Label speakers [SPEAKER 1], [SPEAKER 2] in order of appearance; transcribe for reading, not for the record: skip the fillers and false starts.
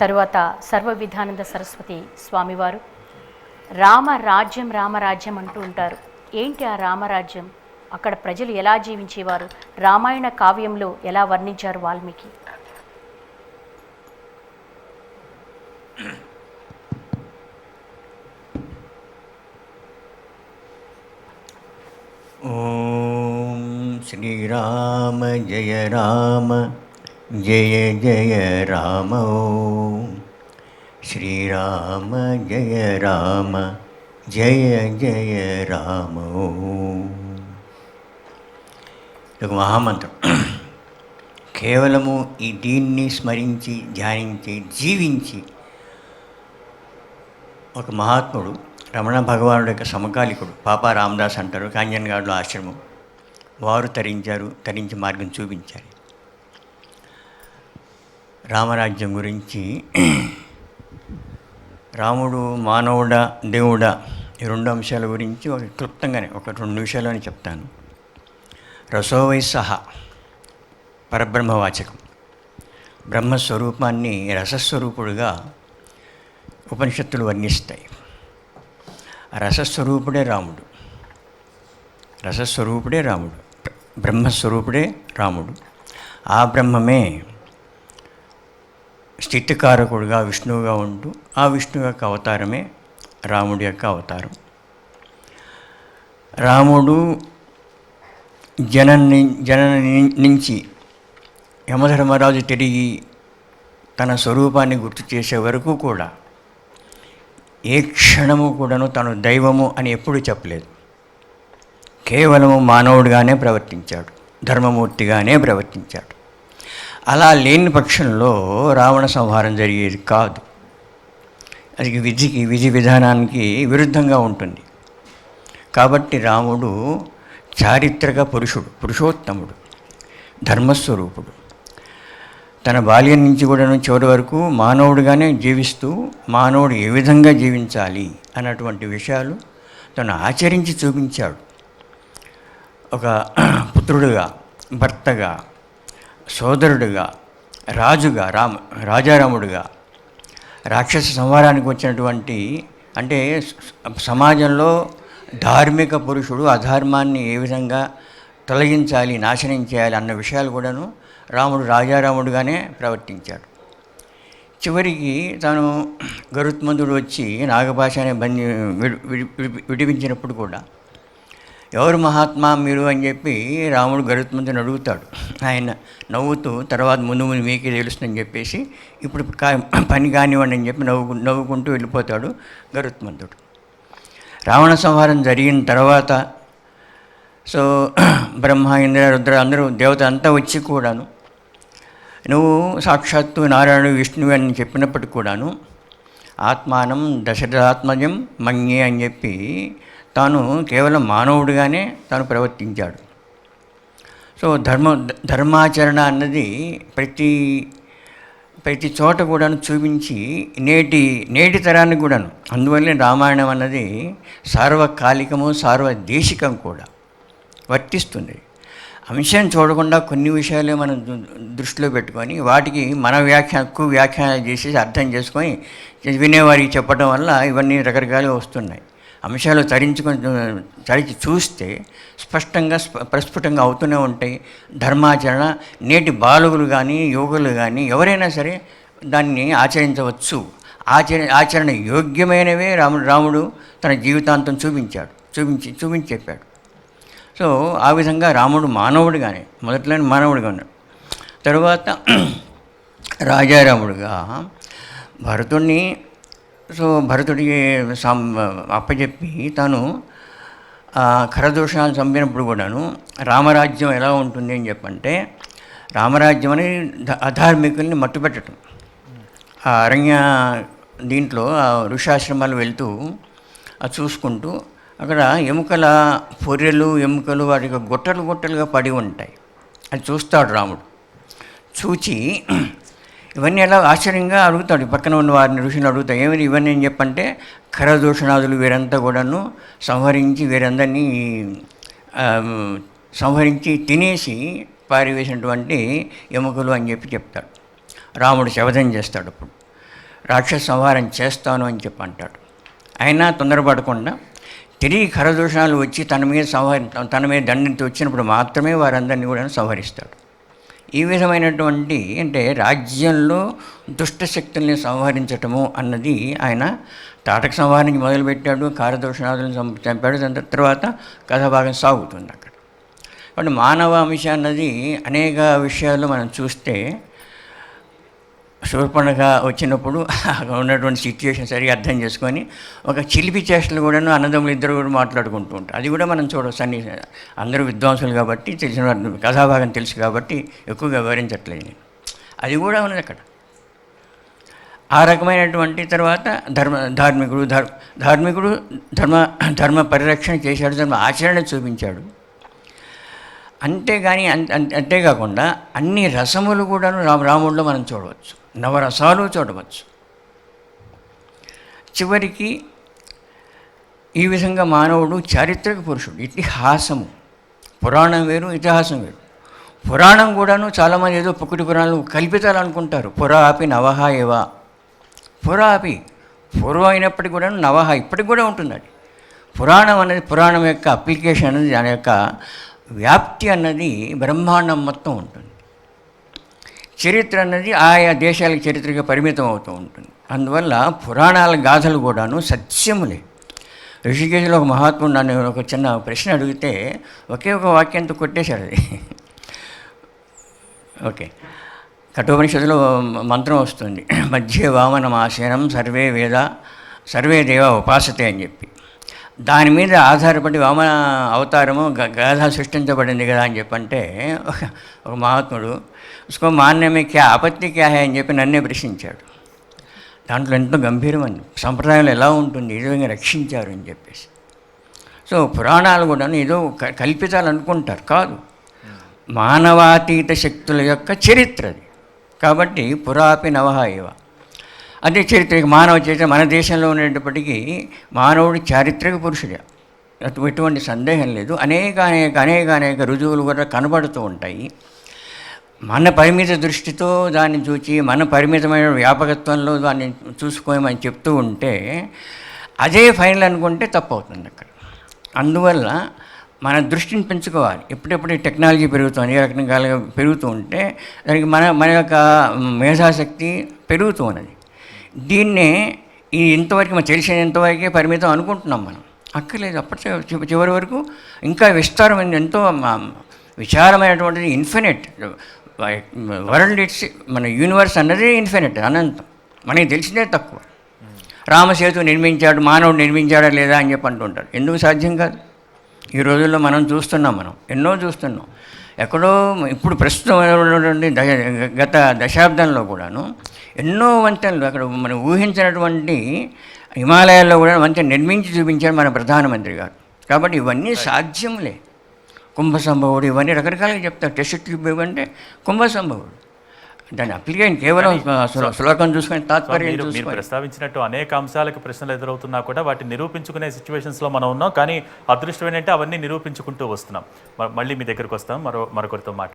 [SPEAKER 1] తరువాత సర్వవిధానంద సరస్వతి స్వామివారు రామరాజ్యం రామరాజ్యం అంటూ ఉంటారు. ఏంటి ఆ రామరాజ్యం? అక్కడ ప్రజలు ఎలా జీవించేవారు? రామాయణ కావ్యంలో ఎలా వర్ణించారు వాల్మీకి?
[SPEAKER 2] ఓం శ్రీరామ జయ రామ జయ జయ రామ. ఓం శ్రీరామ జయ రామ జయ జయ రామ. ఒక మహామంత్రం. కేవలము దీన్ని స్మరించి ధ్యానించి జీవించి ఒక మహాత్ముడు రమణ భగవానుడి యొక్క సమకాలికుడు పాపా రామదాస్ అంటారు, కాంజన్గాడ్లో ఆశ్రమం, వారు తరించి మార్గం చూపించారు. రామరాజ్యం గురించి రాముడు మానవుడా దేవుడా ఈ రెండు అంశాల గురించి ఒక క్లుప్తంగానే ఒక 2 నిమిషాలని చెప్తాను. రసోవై సహా పరబ్రహ్మవాచకం. బ్రహ్మస్వరూపాన్ని రసస్వరూపుడుగా ఉపనిషత్తులు వర్ణిస్తాయి. రసస్వరూపుడే రాముడు, రసస్వరూపుడే రాముడు, బ్రహ్మస్వరూపుడే రాముడు. ఆ బ్రహ్మమే స్థితికారకుడుగా విష్ణువుగా ఉంటూ ఆ విష్ణువు యొక్క అవతారమే రాముడి యొక్క అవతారం. రాముడు జనన నుంచి యమధర్మరాజు తిరిగి తన స్వరూపాన్ని గుర్తు చేసే వరకు కూడా ఏ క్షణము కూడాను తను దైవము అని ఎప్పుడూ చెప్పలేదు. కేవలము మానవుడిగానే ప్రవర్తించాడు, ధర్మమూర్తిగానే ప్రవర్తించాడు. అలా లేని పక్షంలో రావణ సంహారం జరిగేది కాదు. అది విధి విధానానికి విరుద్ధంగా ఉంటుంది. కాబట్టి రాముడు చారిత్రక పురుషోత్తముడు, ధర్మస్వరూపుడు. తన బాల్యం నుంచి కూడా చివరి వరకు మానవుడిగానే జీవిస్తూ మానవుడు ఏ విధంగా జీవించాలి అన్నటువంటి విషయాలు తను ఆచరించి చూపించాడు. ఒక పుత్రుడుగా, భర్తగా, సోదరుడుగా, రాజుగా, రాజారాముడుగా, రాక్షస సంహారానికి వచ్చినటువంటి అంటే సమాజంలో ధార్మిక పురుషుడు అధర్మాన్ని ఏ విధంగా తొలగించాలి, నాశనం చేయాలి అన్న విషయాలు కూడాను రాముడు రాజారాముడుగానే ప్రవర్తించాడు. చివరికి తాను గరుత్మంతుడు వచ్చి నాగపాశాన్ని విడిపించినప్పుడు కూడా ఎవరు మహాత్మా మీరు అని చెప్పి రాముడు గరుత్మంతుని అడుగుతాడు. ఆయన నవ్వుతూ తర్వాత ముందు మీకే తెలుస్తుందని చెప్పేసి ఇప్పుడు పని కానివ్వండి అని చెప్పి నవ్వుకుంటూ వెళ్ళిపోతాడు గరుత్మంతుడు. రావణ సంహారం జరిగిన తర్వాత బ్రహ్మ, ఇంద్ర, రుద్ర అందరూ దేవత అంతా వచ్చి కూడాను నువ్వు సాక్షాత్తు నారాయణుడు విష్ణువు అని చెప్పినప్పటికి కూడాను ఆత్మానం దశరథాత్మజం మన్యే అని చెప్పి తాను కేవలం మానవుడిగానే తాను ప్రవర్తించాడు. ధర్మాచరణ అన్నది ప్రతి చోట కూడాను చూపించి నేటి తరానికి కూడాను, అందువల్లే రామాయణం అన్నది సార్వకాలికము, సార్వదేశికం కూడా వర్తిస్తుంది. అంశాన్ని చూడకుండా కొన్ని విషయాలే మనం దృష్టిలో పెట్టుకొని వాటికి మన ఎక్కువ వ్యాఖ్యానాలు చేసేసి అర్థం చేసుకొని వినేవారికి చెప్పడం వల్ల ఇవన్నీ రకరకాలుగా వస్తున్నాయి. అంశాలు తరించి చూస్తే స్పష్టంగా ప్రస్ఫుటంగా అవుతూనే ఉంటాయి. ధర్మాచరణ నేటి బాలుగులు కానీ యువకులు కానీ ఎవరైనా సరే దాన్ని ఆచరించవచ్చు. ఆచరణ యోగ్యమైనవే రాముడు తన జీవితాంతం చూపించి చెప్పాడు. ఆ విధంగా రాముడు మానవుడిగానే మొదట్లోనే మానవుడిగా ఉన్నాడు. తరువాత రాజారాముడుగా భరతుడికి అప్పచెప్పి తాను ఖరదూషణాలు చంపినప్పుడు కూడాను రామరాజ్యం ఎలా ఉంటుంది అని చెప్పంటే, రామరాజ్యం అని అధార్మికుల్ని మట్టుపెట్టడం. ఆ అరణ్య దీంట్లో ఋషాశ్రమాలు వెళ్తూ అది చూసుకుంటూ అక్కడ ఎముకలు వాటికి గుట్టలుగా పడి ఉంటాయి. అది చూస్తాడు రాముడు. చూచి ఇవన్నీ ఎలా ఆశ్చర్యంగా అడుగుతాడు. పక్కన ఉన్న వారిని ఋషులు అడుగుతాడు, ఏమని ఇవన్నీ అని చెప్పంటే ఖరదూషణాదులు వీరంతా కూడాను వీరందరినీ సంహరించి తినేసి పారివేసినటువంటి ఎముకలు అని చెప్పి చెప్తాడు. రాముడు శపథం చేస్తాడు. అప్పుడు రాక్షస సంహారం చేస్తాను అని చెప్పి అంటాడు. అయినా తొందరపడకుండా తిరిగి ఖరదూషణాలు వచ్చి తన మీద దండించి వచ్చినప్పుడు మాత్రమే వారందరినీ కూడా సంహరిస్తాడు. ఈ విధమైనటువంటి అంటే రాజ్యంలో దుష్టశక్తుల్ని సంహరించటము అన్నది ఆయన తాటక సంహారానికి మొదలుపెట్టాడు, ఖరదూషణాదులను చంపాడు. దాని తర్వాత కథాభాగం సాగుతుంది అక్కడ. కాబట్టి మానవ అంశ అన్నది అనేక విషయాల్లో మనం చూస్తే శూర్పణఖ వచ్చినప్పుడు అక్కడ ఉన్నటువంటి సిచ్యువేషన్ సరిగా అర్థం చేసుకొని ఒక చిలిపి చేష్టలు కూడాను అన్నదమ్ములు ఇద్దరు కూడా మాట్లాడుకుంటూ ఉంటారు. అది కూడా మనం చూడవచ్చు. అన్ని అందరూ విద్వాంసులు కాబట్టి తెలిసిన కథాభాగం తెలుసు కాబట్టి ఎక్కువగా వివరించట్లేదు నేను. అది కూడా ఉన్నది అక్కడ. ఆ రకమైనటువంటి తర్వాత ధార్మికుడు ధర్మ పరిరక్షణ చేశాడు, ధర్మ ఆచరణ చూపించాడు. అంతేకాకుండా అన్ని రసములు కూడాను రాముడిలో మనం చూడవచ్చు, నవరసాలు చూడవచ్చు. చివరికి ఈ విధంగా మానవుడు చారిత్రక పురుషుడు. ఇతిహాసము, పురాణం వేరు, ఇతిహాసం వేరు. పురాణం కూడాను చాలామంది ఏదో పుక్కుటి పురాణాలు కల్పితాలు అనుకుంటారు. పురాపి నవహ ఏవా, పూర్వం అయినప్పటికీ కూడా నవహ ఇప్పటికి కూడా ఉంటుంది. అది పురాణం యొక్క అప్లికేషన్ అనేది, దాని యొక్క వ్యాప్తి అన్నది బ్రహ్మాండం మొత్తం ఉంటుంది. చరిత్ర అన్నది ఆయా దేశాలకు చరిత్రగా పరిమితం అవుతూ ఉంటుంది. అందువల్ల పురాణాల గాథలు కూడాను సత్యములే. ఋషికేశ్లో ఒక మహాత్ముడు నన్ను ఒక చిన్న ప్రశ్న అడిగితే ఒకే ఒక వాక్యంతో కొట్టేశాడు అది. ఓకే, కఠోపనిషత్తులో మంత్రం వస్తుంది, మధ్య వామనమాసనం సర్వే దేవ ఉపాసతే అని చెప్పి. దాని మీద ఆధారపడి వామన అవతారము గాథ సృష్టించబడింది కదా అని చెప్పంటే ఒక మహాత్ముడు ఉస్కో మాన్యమే క్యా ఆపత్తి క్యా హై అని చెప్పి నన్నే ప్రశ్నించాడు. దాంట్లో ఎంతో గంభీరమని సంప్రదాయంలో ఎలా ఉంటుంది, ఈ విధంగా రక్షించారు అని చెప్పేసి. సో పురాణాలు కూడా ఏదో కల్పితాలు అనుకుంటారు, కాదు, మానవాతీత శక్తుల యొక్క చరిత్ర అది. కాబట్టి పురాపి నవహ ఏవ, అదే చరిత్ర. మానవ చరిత్ర మన దేశంలో ఉండేటప్పటికీ మానవుడు చారిత్రక పురుషుడే, ఎటువంటి సందేహం లేదు. అనేక రుజువులు కూడా కనబడుతూ ఉంటాయి. మన పరిమిత దృష్టితో దాన్ని చూచి మన పరిమితమైన వ్యాపకత్వంలో దాన్ని చూసుకొని మనం చెప్తూ ఉంటే అదే ఫైనల్ అనుకుంటే తప్పు అవుతుంది అక్కడ. అందువల్ల మన దృష్టిని పెంచుకోవాలి. ఎప్పుడెప్పుడు టెక్నాలజీ పెరుగుతుంది, ఏ రకరకాలుగా పెరుగుతూ ఉంటే దానికి మన యొక్క మేధాశక్తి పెరుగుతూ ఉన్నది. దీన్నే ఇంతవరకు మనం తెలిసిన ఇంతవరకే పరిమితం అనుకుంటున్నాం మనం. అక్కర్లేదు, అప్పటి చివరి వరకు ఇంకా విస్తారమైన ఎంతో విశాలమైనటువంటిది, ఇన్ఫినిట్ వరల్డ్. మన యూనివర్స్ అన్నది ఇన్ఫినిట్, అనంతం. మనకి తెలిసిందే తక్కువ. రామసేతు నిర్మించాడు, మానవుడు నిర్మించాడా లేదా అని చెప్పి అంటుంటారు. ఎందుకు సాధ్యం కాదు? ఈ రోజుల్లో మనం ఎన్నో చూస్తున్నాం. ఎక్కడో ఇప్పుడు ప్రస్తుతం గత దశాబ్దంలో కూడాను ఎన్నో వంతెనలు అక్కడ మనం ఊహించినటువంటి హిమాలయాల్లో కూడా వంతెన నిర్మించి చూపించారు మన ప్రధానమంత్రి గారు. కాబట్టి ఇవన్నీ సాధ్యములే. కుంభ సంభవుడు ఇవన్నీ రకరకాలుగా చెప్తారు. టెస్ట్ ట్యూబ్ ఇవ్వంటే కుంభ సంభవుడు, దాని అప్లికేషన్ కేవలం శ్లోకం చూసుకొని తాత్పర్యం చూసుకొని.
[SPEAKER 3] మీరు ప్రస్తావించినట్టు అనేక అంశాలకు ప్రశ్నలు ఎదురవుతున్నా కూడా వాటిని నిరూపించుకునే సిచ్యువేషన్స్లో మనం ఉన్నాం. కానీ అదృష్టం ఏంటంటే అవన్నీ నిరూపించుకుంటూ వస్తున్నాం. మళ్ళీ మీ దగ్గరకు వస్తాం, మరొకరితో మాట్లాడుతాం.